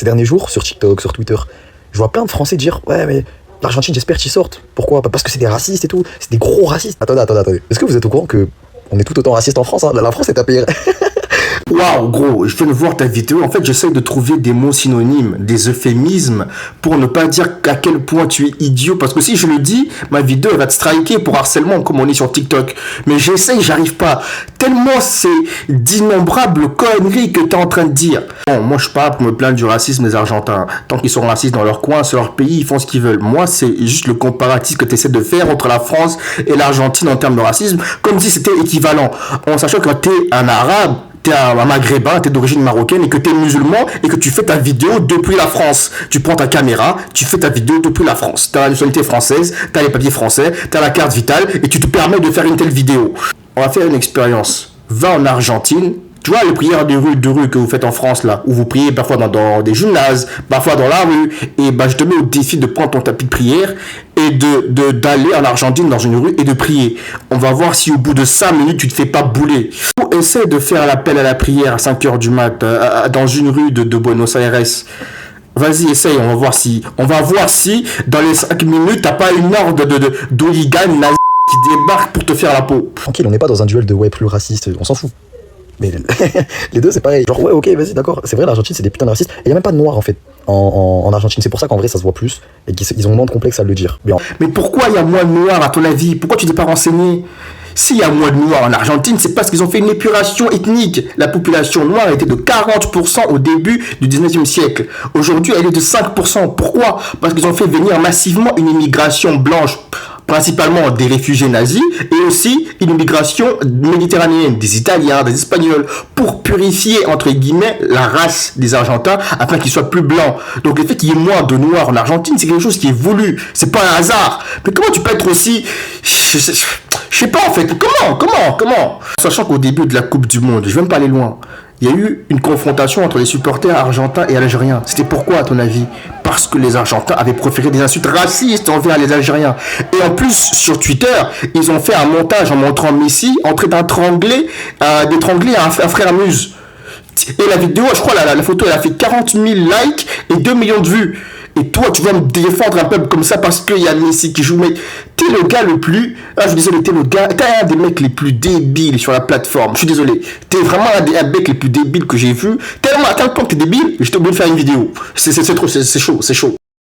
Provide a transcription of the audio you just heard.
Ces derniers jours, sur TikTok, sur Twitter, je vois plein de Français dire ouais mais l'Argentine j'espère qu'ils sortent. Pourquoi? Parce que c'est des racistes et tout, c'est des gros racistes. Attendez. Est-ce que vous êtes au courant que on est tout autant raciste en France, hein? La France est à payer. Waouh, gros, je viens de voir ta vidéo. En fait, j'essaie de trouver des mots synonymes, des euphémismes, pour ne pas dire à quel point tu es idiot. Parce que si je le dis, ma vidéo elle va te striker pour harcèlement, comme on est sur TikTok. Mais j'essaie, j'arrive pas. Tellement c'est d'innombrables conneries que tu es en train de dire. Bon, moi, je suis pas pour me plaindre du racisme des Argentins. Tant qu'ils sont racistes dans leur coin, c'est leur pays, ils font ce qu'ils veulent. Moi, c'est juste le comparatif que tu essaies de faire entre la France et l'Argentine en termes de racisme, comme si c'était équivalent. En sachant que tu es un arabe, t'es un maghrébin, t'es d'origine marocaine et que t'es musulman et que tu fais ta vidéo depuis la France. Tu prends ta caméra, tu fais ta vidéo depuis la France. T'as la nationalité française, t'as les papiers français, t'as la carte vitale et tu te permets de faire une telle vidéo. On va faire une expérience. Va en Argentine. Tu vois les prières de rue que vous faites en France là, où vous priez parfois dans des gymnases, parfois dans la rue, et je te mets au défi de prendre ton tapis de prière et d'aller en Argentine dans une rue et de prier. On va voir si au bout de 5 minutes tu te fais pas bouler. Essaie de faire l'appel à la prière à 5h du mat dans une rue de Buenos Aires. Vas-y, essaye, on va voir si dans les 5 minutes t'as pas une horde d'hooligans nazis qui débarquent pour te faire la peau. Tranquille, on n'est pas dans un duel de ouais plus raciste, on s'en fout. Mais les deux c'est pareil. Genre ouais ok vas-y d'accord. C'est vrai l'Argentine c'est des putains de racistes. Et y a même pas de noirs en fait en Argentine. C'est pour ça qu'en vrai ça se voit plus et qu'ils ont moins de complexe à le dire. Mais pourquoi il y a moins de noirs à ton avis? Pourquoi tu t'es pas renseigné? S'il y a moins de noirs en Argentine, c'est parce qu'ils ont fait une épuration ethnique. La population noire était de 40% au début du 19e siècle. Aujourd'hui, elle est de 5%. Pourquoi? Parce qu'ils ont fait venir massivement une immigration blanche, principalement des réfugiés nazis, et aussi une immigration méditerranéenne, des Italiens, des Espagnols, pour purifier, entre guillemets, la race des Argentins, afin qu'ils soient plus blancs. Donc le fait qu'il y ait moins de noirs en Argentine, c'est quelque chose qui est voulu. C'est pas un hasard. Mais comment tu peux être aussi... Je sais pas en fait, comment Sachant qu'au début de la Coupe du Monde, je vais même pas aller loin, il y a eu une confrontation entre les supporters argentins et algériens. C'était pourquoi à ton avis? Parce que les Argentins avaient préféré des insultes racistes envers les Algériens. Et en plus, sur Twitter, ils ont fait un montage en montrant Messi en train d'étrangler un frère muse. Et la vidéo, je crois, la photo, elle a fait 40 000 likes et 2 millions de vues. Et toi, tu vas me défendre un peuple comme ça parce qu'il y a Messi qui joue. Mais t'es le gars le plus... Ah, je suis désolé, t'es un des mecs les plus débiles sur la plateforme. Je suis désolé. T'es vraiment un des mecs les plus débiles que j'ai vu. Tellement à tel point que t'es débile, j'étais obligé de faire une vidéo. C'est chaud.